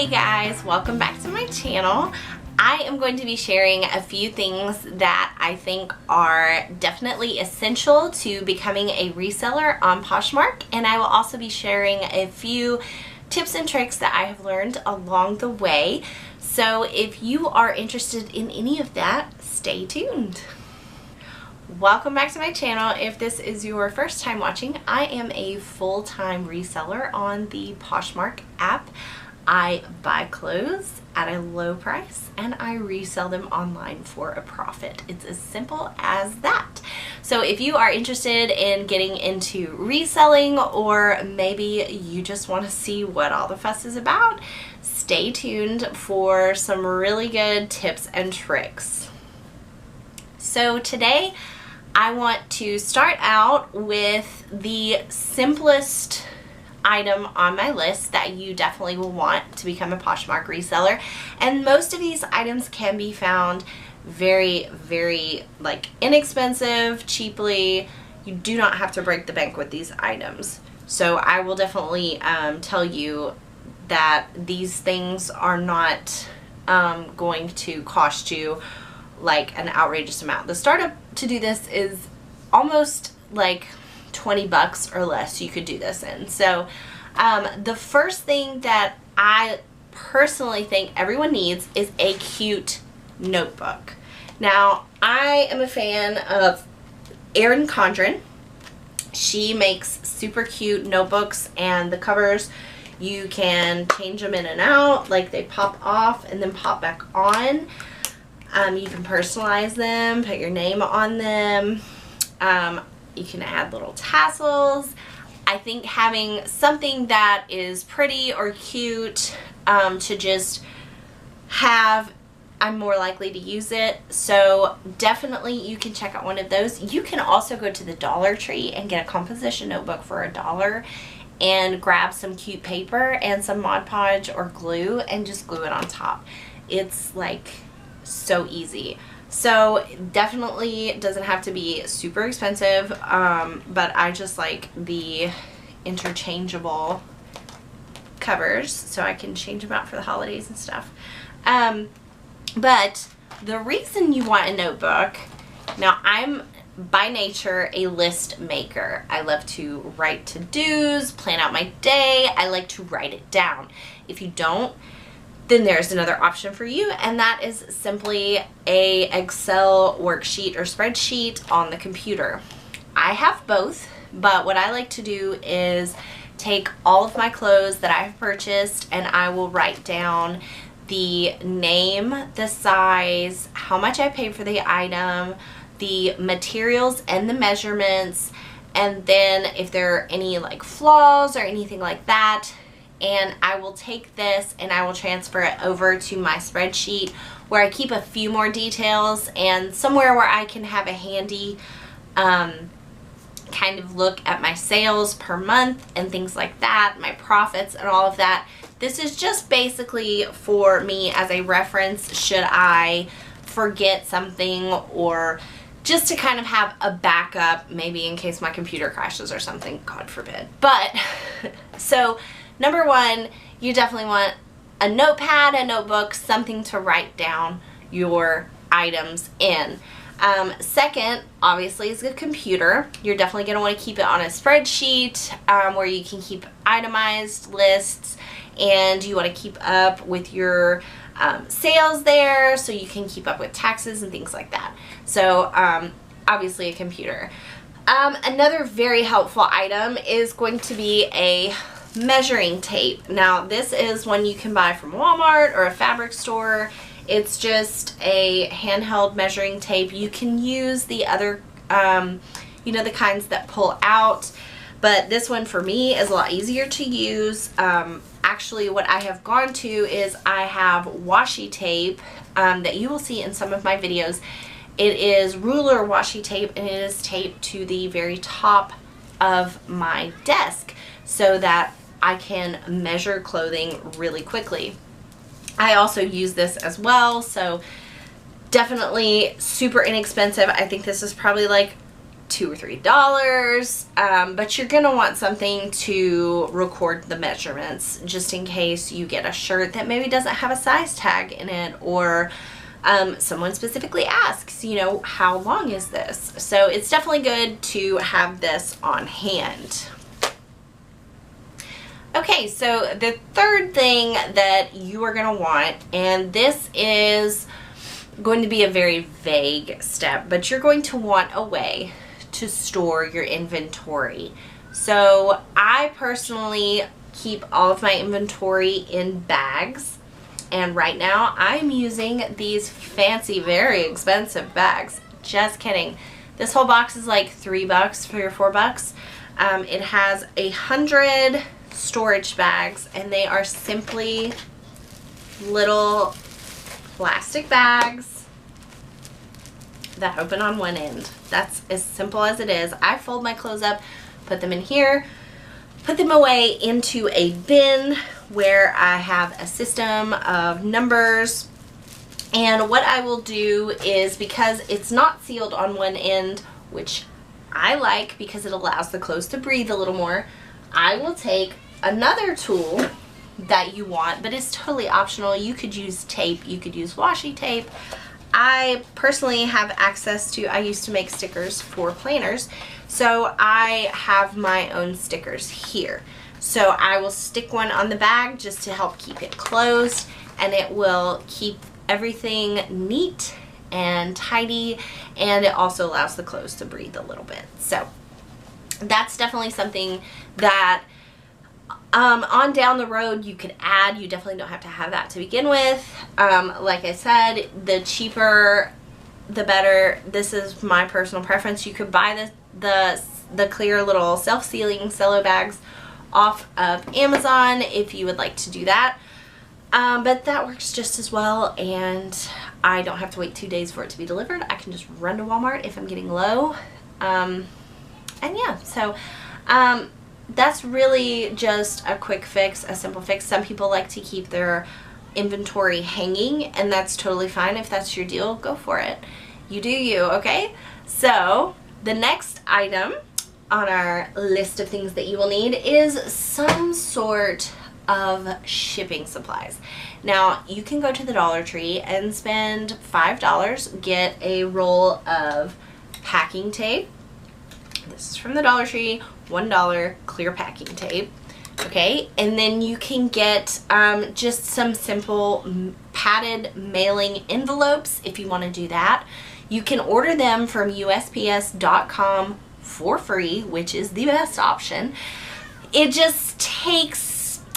Hey guys, welcome back to my channel. I am going to be sharing a few things that I think are definitely essential to becoming a reseller on Poshmark, and I will also be sharing a few tips and tricks that I have learned along the way. So if you are interested in any of that, stay tuned. Welcome back to my channel. If this is your first time watching, I am a full-time reseller on the Poshmark app. I buy clothes at a low price and I resell them online for a profit. It's as simple as that. So if you are interested in getting into reselling, or maybe you just want to see what all the fuss is about, stay tuned for some really good tips and tricks. So today I want to start out with the simplest item on my list that you definitely will want to become a Poshmark reseller, and most of these items can be found very like inexpensive, cheaply. You do not have to break the bank with these items. So I will definitely tell you that these things are not going to cost you like an outrageous amount. The startup to do this is almost like 20 bucks or less you could do this in. So the first thing that I personally think everyone needs is a cute notebook. Now, I am a fan of Erin Condren. She makes super cute notebooks, and the covers, you can change them in and out, like they pop off and then pop back on. You can personalize them, put your name on them. You can add little tassels. I think having something that is pretty or cute to just have, I'm more likely to use it. So definitely you can check out one of those. You can also go to the Dollar Tree and get a composition notebook for $1 and grab some cute paper and some Mod Podge or glue and just glue it on top. It's like so easy. So definitely doesn't have to be super expensive, but I just like the interchangeable covers so I can change them out for the holidays and stuff. But the reason you want a notebook, now I'm by nature a list maker. I love to write to-dos, plan out my day. I like to write it down. If you don't, then there's another option for you, and that is simply a Excel worksheet or spreadsheet on the computer. I have both, but what I like to do is take all of my clothes that I've purchased and I will write down the name, the size, how much I paid for the item, the materials and the measurements, and then if there are any like flaws or anything like that. And I will take this and I will transfer it over to my spreadsheet where I keep a few more details and somewhere where I can have a handy kind of look at my sales per month and things like that, my profits and all of that. This is just basically for me as a reference should I forget something, or just to kind of have a backup maybe in case my computer crashes or something, God forbid. But so number one, you definitely want a notepad, a notebook, something to write down your items in. Second, obviously, is a computer. You're definitely going to want to keep it on a spreadsheet where you can keep itemized lists, and you want to keep up with your sales there so you can keep up with taxes and things like that. So obviously a computer. Another very helpful item is going to be a measuring tape. Now this is one you can buy from Walmart or a fabric store. It's just a handheld measuring tape. You can use the other you know, the kinds that pull out, but this one for me is a lot easier to use. Actually what I have gone to is I have washi tape that you will see in some of my videos. It is ruler washi tape, and it is taped to the very top of my desk so that I can measure clothing really quickly. I also use this as well, so definitely super inexpensive. I think this is probably like $2 or $3, but you're gonna want something to record the measurements just in case you get a shirt that maybe doesn't have a size tag in it, or someone specifically asks, you know, how long is this? So it's definitely good to have this on hand. Okay, so the third thing that you are going to want, and this is going to be a very vague step, but you're going to want a way to store your inventory. So I personally keep all of my inventory in bags, and right now I'm using these fancy, very expensive bags. Just kidding. This whole box is like $3, $3 or $4. It has 100 storage bags, and they are simply little plastic bags that open on one end. That's as simple as it is. I fold my clothes up, put them in here, put them away into a bin where I have a system of numbers. And what I will do is, because it's not sealed on one end, which I like because it allows the clothes to breathe a little more, I will take another tool that you want, but it's totally optional. You could use tape, you could use washi tape. I personally have access to, I used to make stickers for planners, so I have my own stickers here. So I will stick one on the bag just to help keep it closed, and it will keep everything neat and tidy, and it also allows the clothes to breathe a little bit. So that's definitely something that on down the road you could add. You definitely don't have to have that to begin with. Like I said, the cheaper the better. This is my personal preference. You could buy the clear little self-sealing cello bags off of Amazon if you would like to do that. But that works just as well, and I don't have to wait 2 days for it to be delivered. I can just run to Walmart if I'm getting low. And yeah, so that's really just a quick fix, a simple fix. Some people like to keep their inventory hanging, and that's totally fine. If that's your deal, go for it. You do you, okay? So the next item on our list of things that you will need is some sort of shipping supplies. Now, you can go to the Dollar Tree and spend $5, get a roll of packing tape. This is from the Dollar Tree, $1 clear packing tape. Okay, and then you can get just some simple padded mailing envelopes if you want to do that. You can order them from USPS.com for free, which is the best option. It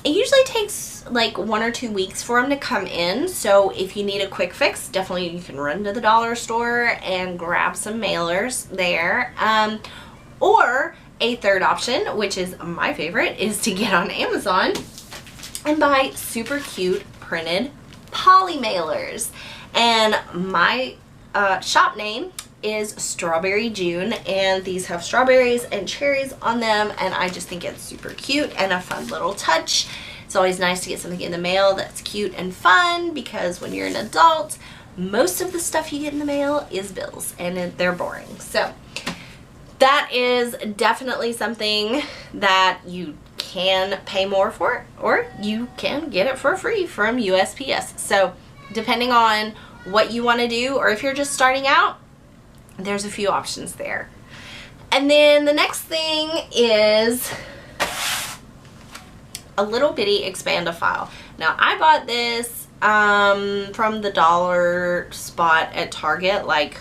usually takes like 1 or 2 weeks for them to come in. So if you need a quick fix, definitely you can run to the dollar store and grab some mailers there. Or a third option, which is my favorite, is to get on Amazon and buy super cute printed poly mailers. And my shop name is Strawberry June, and these have strawberries and cherries on them, and I just think it's super cute and a fun little touch. It's always nice to get something in the mail that's cute and fun, because when you're an adult, most of the stuff you get in the mail is bills, and they're boring. So that is definitely something that you can pay more for, or you can get it for free from USPS. So depending on what you want to do, or if you're just starting out, there's a few options there. And then the next thing is a little bitty expand file. Now, I bought this from the dollar spot at Target, like,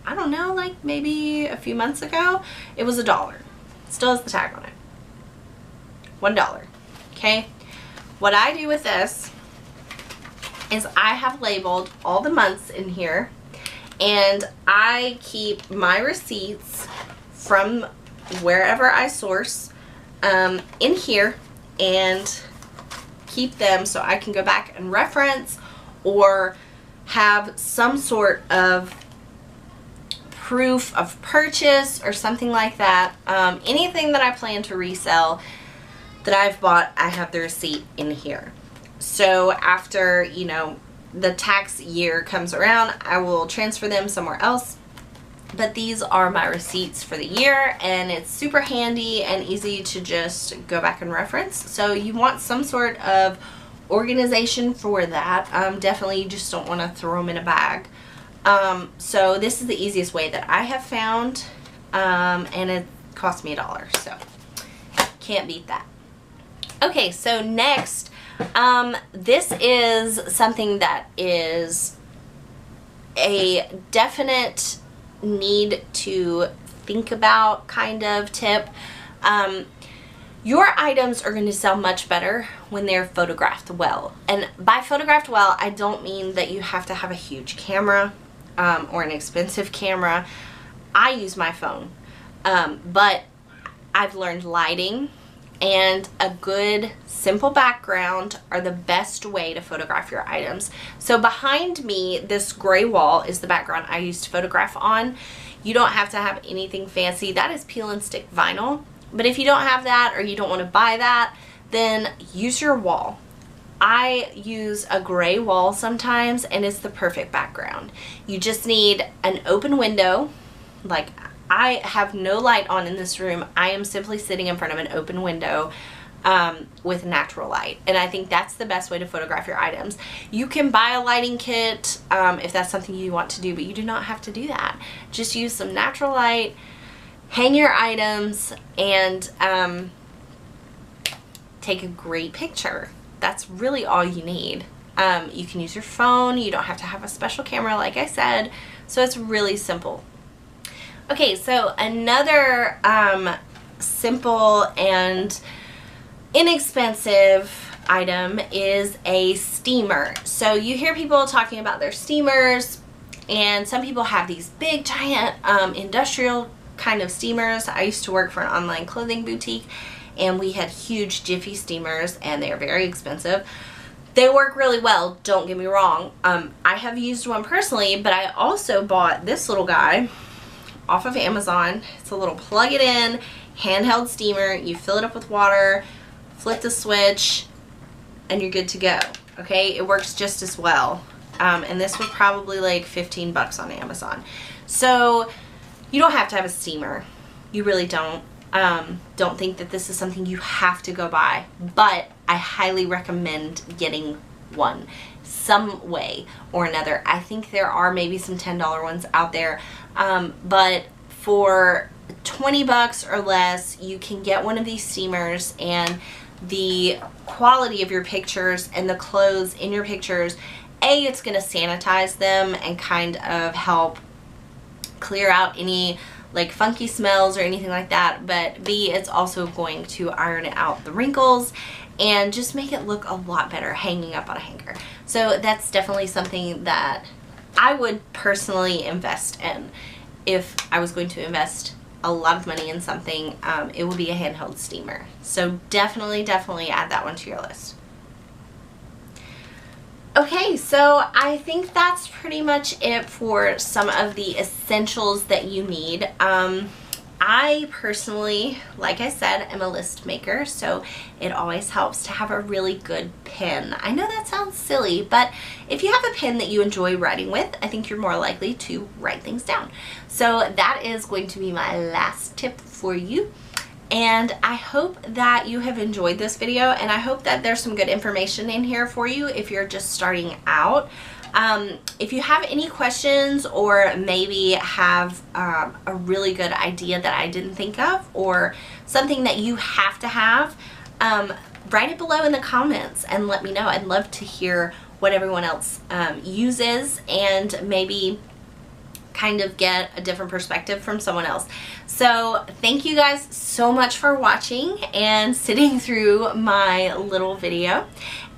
I don't know, like maybe a few months ago. It was $1. Still has the tag on it. $1. Okay? What I do with this is I have labeled all the months in here, and I keep my receipts from wherever I source in here, and keep them so I can go back and reference, or have some sort of proof of purchase or something like that. Anything that I plan to resell that I've bought, I have the receipt in here. So after, you know, the tax year comes around, I will transfer them somewhere else, but these are my receipts for the year, and it's super handy and easy to just go back and reference. So you want some sort of organization for that. Definitely you just don't want to throw them in a bag. So this is the easiest way that I have found, and it cost me $1, so can't beat that. Okay, so next, this is something that is a definite need to think about kind of tip. Your items are going to sell much better when they're photographed well. And by photographed well, I don't mean that you have to have a huge camera or an expensive camera. I use my phone, but I've learned lighting and a good simple background are the best way to photograph your items. So behind me, this gray wall is the background I used to photograph on. You don't have to have anything fancy. That is peel and stick vinyl. But if you don't have that, or you don't want to buy that, then use your wall. I use a gray wall sometimes, and it's the perfect background. You just need an open window. Like, I have no light on in this room. I am simply sitting in front of an open window with natural light, and I think that's the best way to photograph your items. You can buy a lighting kit if that's something you want to do, but you do not have to do that. Just use some natural light, hang your items, and take a great picture. That's really all you need. You can use your phone. You don't have to have a special camera, like I said, so it's really simple. Okay, so another simple and inexpensive item is a steamer. So you hear people talking about their steamers, and some people have these big giant industrial kind of steamers. I used to work for an online clothing boutique, and we had huge Jiffy steamers, and they are very expensive. They work really well, don't get me wrong. I have used one personally, but I also bought this little guy off of Amazon. It's a little plug it in handheld steamer. You fill it up with water, flip the switch, and you're good to go. Okay, it works just as well. And this was probably like 15 bucks on Amazon. So you don't have to have a steamer. You really don't. Don't think that this is something you have to go buy, but I highly recommend getting one some way or another. I think there are maybe some $10 ones out there, but for 20 bucks or less, you can get one of these steamers, and the quality of your pictures and the clothes in your pictures, A, it's going to sanitize them and kind of help clear out any like funky smells or anything like that, but B, it's also going to iron out the wrinkles and just make it look a lot better hanging up on a hanger. So that's definitely something that I would personally invest in. If I was going to invest a lot of money in something, it would be a handheld steamer. So definitely add that one to your list. Okay, so I think that's pretty much it for some of the essentials that you need. I personally, like I said, am a list maker, so it always helps to have a really good pen. I know that sounds silly, but if you have a pen that you enjoy writing with, I think you're more likely to write things down. So that is going to be my last tip for you. And I hope that you have enjoyed this video, and I hope that there's some good information in here for you if you're just starting out. If you have any questions, or maybe have a really good idea that I didn't think of, or something that you have to have, write it below in the comments and let me know. I'd love to hear what everyone else uses, and maybe kind of get a different perspective from someone else. So thank you guys so much for watching and sitting through my little video,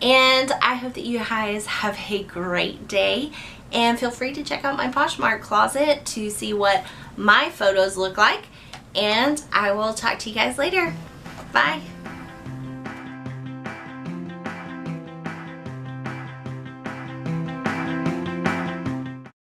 and I hope that you guys have a great day, and feel free to check out my Poshmark closet to see what my photos look like, and I will talk to you guys later. Bye.